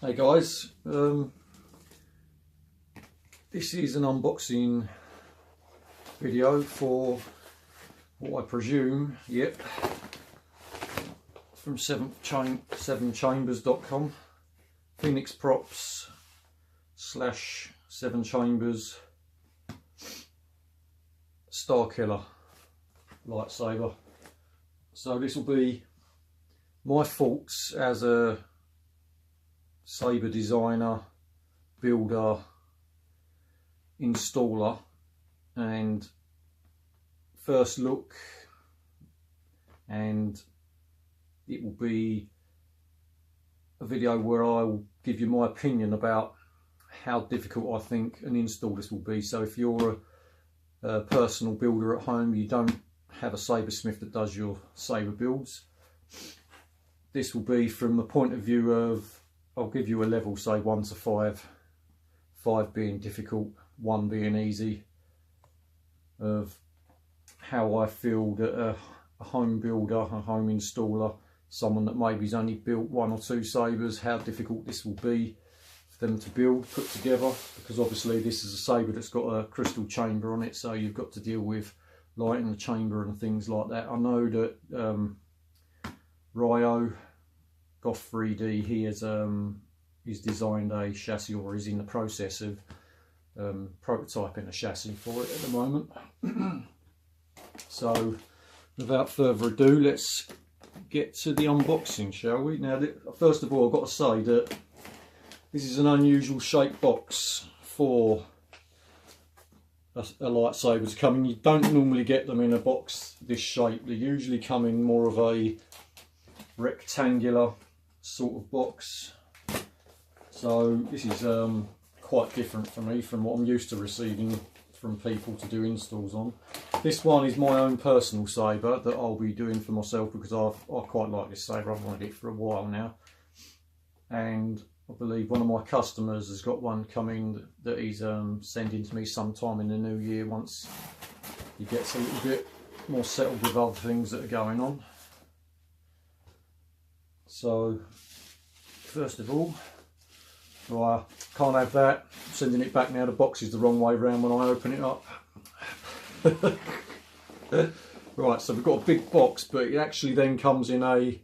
Hey guys, this is an unboxing video for what I presume, from sevenchambers.com, Pheonix props / 7 chambers Starkiller lightsaber. So this will be my thoughts as a saber designer, builder, installer, and first look, and it will be a video where I will give you my opinion about how difficult I think an install this will be. So if you're a personal builder at home, you don't have a sabersmith that does your saber builds, this will be from the point of view of, I'll give you a level, say 1 to 5, 5 being difficult, 1 being easy, of how I feel that a home builder, a home installer, someone that maybe's only built 1 or 2 sabers, how difficult this will be for them to build, put together, because obviously this is a saber that's got a crystal chamber on it, so you've got to deal with lighting the chamber and things like that. I know that Ryo Goth 3D, he has he's designed a chassis, or is in the process of prototyping a chassis for it at the moment. So without further ado, let's get to the unboxing, shall we? Now, first of all, I've got to say that this is an unusual shaped box for a lightsaber to come in. You don't normally get them in a box this shape. They usually come in more of a rectangular sort of box. So this is quite different for me from what I'm used to receiving from people to do installs on. This one is my own personal saber that I'll be doing for myself, because I quite like this saber. I've wanted it for a while now, and I believe one of my customers has got one coming that he's sending to me sometime in the new year, once he gets a little bit more settled with other things that are going on. So first of all, I can't have that, I'm sending it back now. The box is the wrong way around when I open it up. Right, so we've got a big box, but it actually then comes in a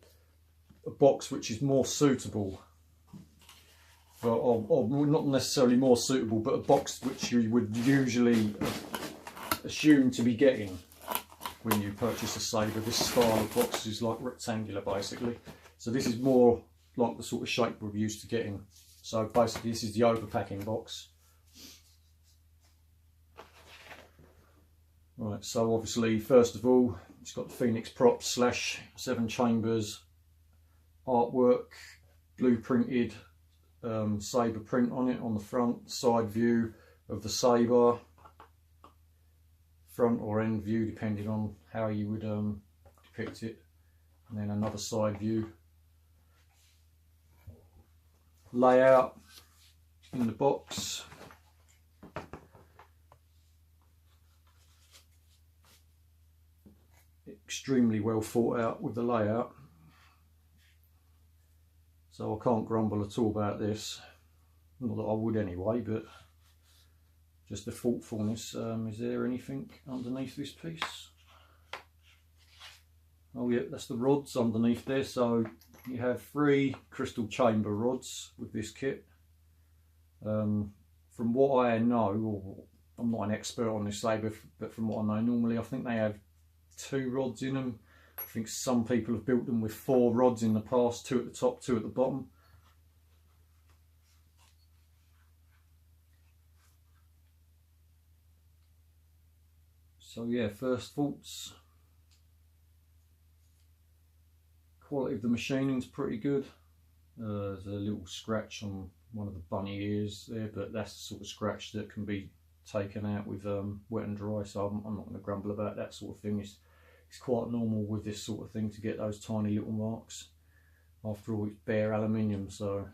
box which is more suitable, or not necessarily more suitable, but a box which you would usually assume to be getting when you purchase a saber. This style of box is like rectangular basically, so this is more like the sort of shape we're used to getting. So basically this is the overpacking box. Right, so obviously first of all it's got the Pheonix props / 7 chambers artwork, blueprinted saber print on it on the front, side view of the saber, front or end view depending on how you would depict it, and then another side view. Layout in the box, extremely well thought out with the layout, so I can't grumble at all about this. Not that I would anyway, but just the thoughtfulness. Is there anything underneath this piece? Oh yeah, that's the rods underneath there. So you have 3 crystal chamber rods with this kit. From what I know, or I'm not an expert on this saber, but from what I know, normally I think they have 2 rods in them. I think some people have built them with 4 rods in the past, 2 at the top, 2 at the bottom. So yeah, first thoughts. Quality of the machining is pretty good. There's a little scratch on one of the bunny ears there, but that's the sort of scratch that can be taken out with wet and dry, so I'm not going to grumble about that sort of thing. It's quite normal with this sort of thing to get those tiny little marks. After all, it's bare aluminium, so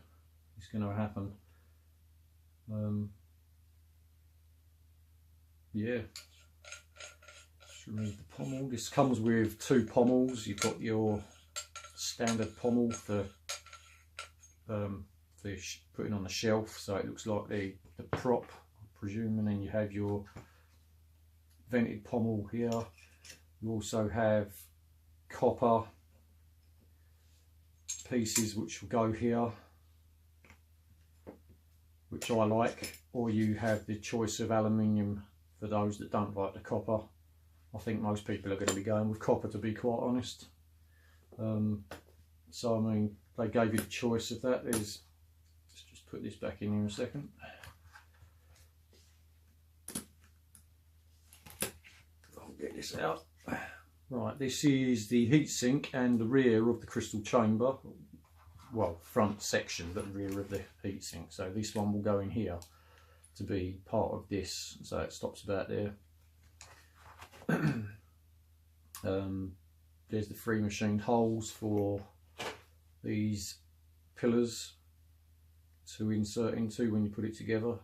it's going to happen. Yeah, just remove the pommel. This comes with 2 pommels. You've got your standard pommel for for putting on the shelf, so it looks like the prop, I presume. And then you have your vented pommel here. You also have copper pieces which will go here, which I like, or you have the choice of aluminium for those that don't like the copper. I think most people are going to be going with copper, to be quite honest. So I mean, they gave you the choice of that. Let's just put this back in here a second. I'll get this out. Right, this is the heatsink and the rear of the crystal chamber. Well, front section, but the rear of the heatsink. So this one will go in here to be part of this. So it stops about there. There's the three machined holes for these pillars to insert into when you put it together.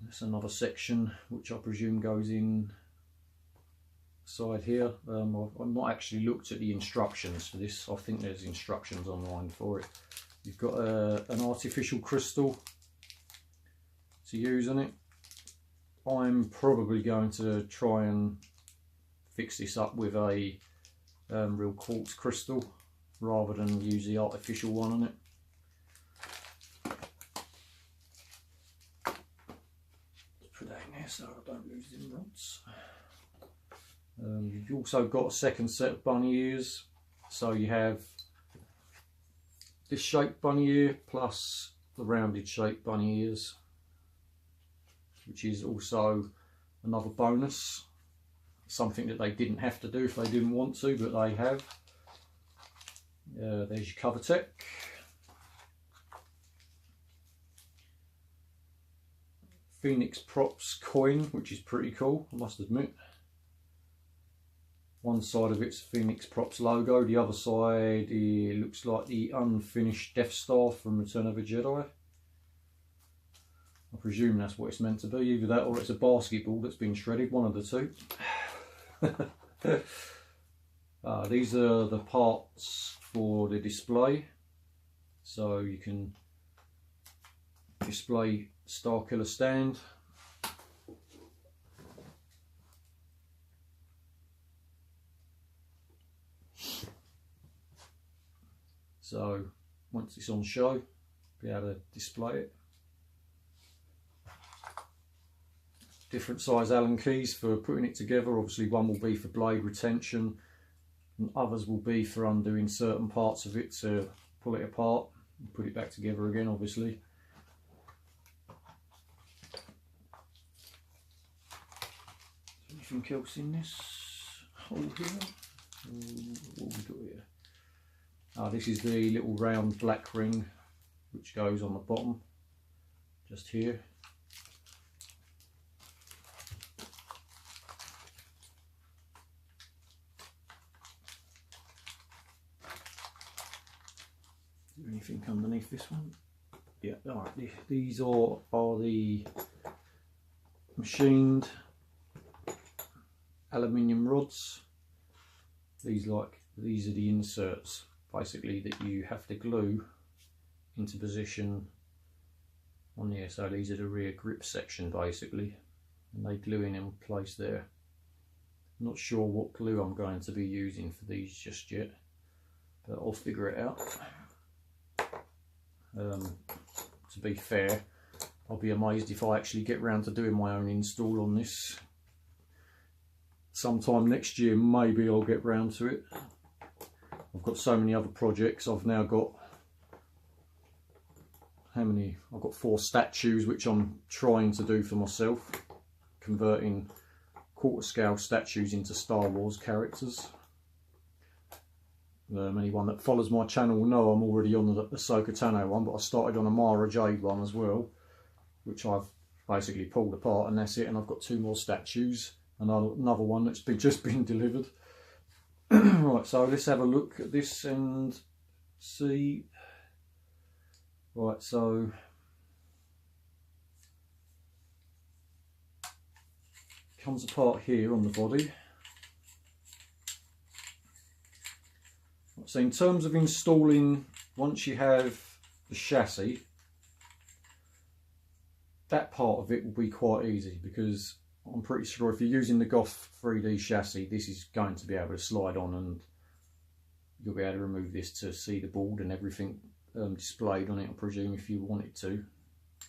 That's another section which I presume goes in side here. I've not actually looked at the instructions for this. I think there's instructions online for it. You've got an artificial crystal to use on it. I'm probably going to try and fix this up with a real quartz crystal rather than use the artificial one on it. Let's put that in there so I don't lose them rods. You've also got a second set of bunny ears, so you have this shaped bunny ear plus the rounded shaped bunny ears, which is also another bonus, something that they didn't have to do if they didn't want to, but they have. There's your cover tech. Pheonix props coin, which is pretty cool, I must admit. One side of it's Pheonix props logo, the other side it looks like the unfinished Death Star from Return of the Jedi. I presume that's what it's meant to be, either that or it's a basketball that's been shredded, one of the two. These are the parts for the display, so you can display Starkiller stand. So once it's on show, be able to display it. Different size Allen keys for putting it together. Obviously one will be for blade retention and others will be for undoing certain parts of it to pull it apart and put it back together again, obviously. Anything else in this hole here? What have we got here? This is the little round black ring which goes on the bottom, just here. Is there anything underneath this one? Yeah, alright, these are the machined aluminium rods. These are the inserts, basically, that you have to glue into position on here. So these are the rear grip section basically, and they glue in place there. I'm not sure what glue I'm going to be using for these just yet, but I'll figure it out. To be fair, I'll be amazed if I actually get round to doing my own install on this. Sometime next year maybe I'll get round to it. I've got so many other projects. I've now got, how many? I've got 4 statues which I'm trying to do for myself, converting quarter scale statues into Star Wars characters. Anyone that follows my channel will know I'm already on the Ahsoka Tano one, but I started on a Mara Jade one as well, which I've basically pulled apart, and that's it. And I've got 2 more statues, and another one that's just been delivered. Right, so let's have a look at this and see. Right, so it comes apart here on the body. So in terms of installing, once you have the chassis, that part of it will be quite easy, because I'm pretty sure if you're using the Goth 3D chassis, this is going to be able to slide on, and you'll be able to remove this to see the board and everything displayed on it, I presume, if you wanted to.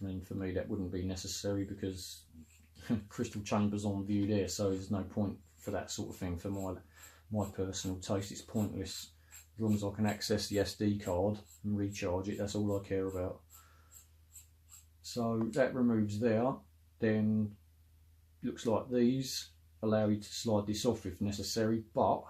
I mean, for me that wouldn't be necessary because crystal chambers on view there, so there's no point for that sort of thing. For my personal taste, it's pointless. As long as I can access the SD card and recharge it, that's all I care about. So that removes there. Then looks like these allow you to slide this off if necessary, but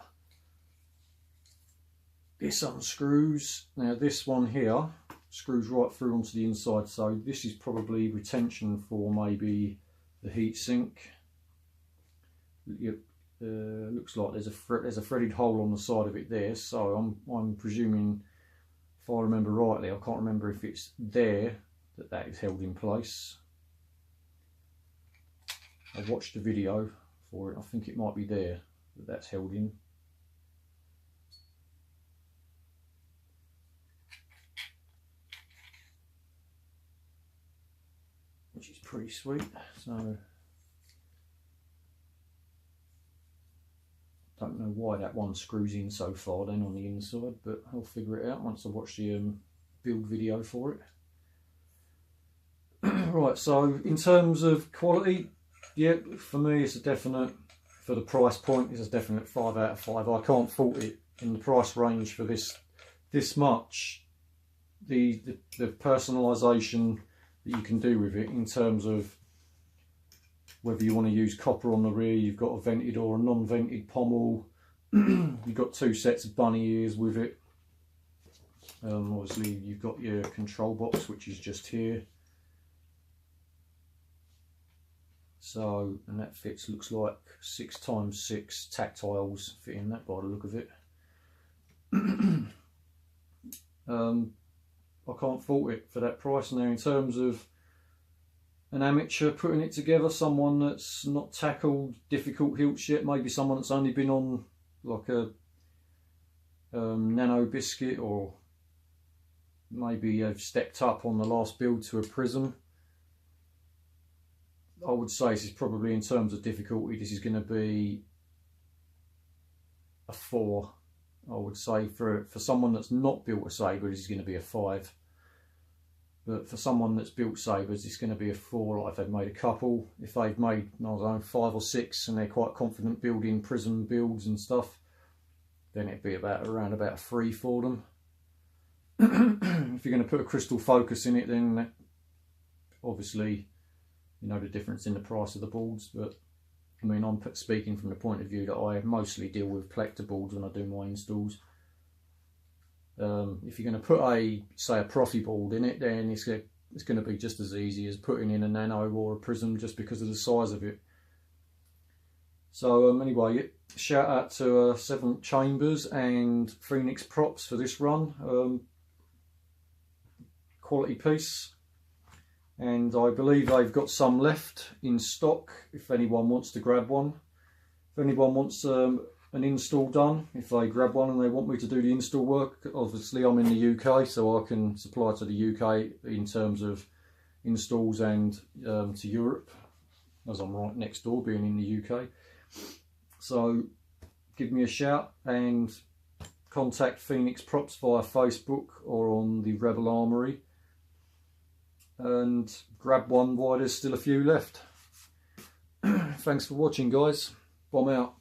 this unscrews. Now this one here screws right through onto the inside, so this is probably retention for maybe the heat sink. Looks like there's a threaded hole on the side of it there, so I'm presuming, if I remember rightly, I can't remember if it's there that is held in place. I watched a video for it, I think it might be there that's held in. Which is pretty sweet. So don't know why that one screws in so far then on the inside, but I'll figure it out once I watch the build video for it. Right, so in terms of quality, yeah, for me it's a definite, for the price point, it's a definite 5 out of 5. I can't fault it in the price range for this much. The personalisation that you can do with it, in terms of whether you want to use copper on the rear, you've got a vented or a non-vented pommel. You've got 2 sets of bunny ears with it. Obviously you've got your control box, which is just here. So, and that fits, looks like 6x6 tactiles fit in that by the look of it. I can't fault it for that price. Now in terms of an amateur putting it together, someone that's not tackled difficult hilts yet, maybe someone that's only been on like a nano biscuit, or maybe have stepped up on the last build to a prism, I would say this is probably, in terms of difficulty, this is going to be a 4. I would say for someone that's not built a saber, this is going to be a 5. But for someone that's built sabers, it's going to be a 4. Like if they've made a couple, if they've made, I don't know, 5 or 6, and they're quite confident building prism builds and stuff, then it'd be around about a 3 for them. If you're going to put a crystal focus in it, then obviously you know the difference in the price of the boards. But I mean, I'm speaking from the point of view that I mostly deal with collector boards when I do my installs. If you're going to put say a profi board in it, then it's going to be just as easy as putting in a nano or a prism, just because of the size of it. So anyway, shout out to 7 Chambers and Pheonix props for this run. Quality piece, and I believe they've got some left in stock if anyone wants to grab one. If anyone wants an install done, if they grab one and they want me to do the install work, obviously I'm in the UK, so I can supply to the UK in terms of installs, and to Europe, as I'm right next door being in the UK. So give me a shout and contact Pheonix Props via Facebook or on the Rebel Armoury, and grab one while there's still a few left. Thanks for watching, guys. Bomb out.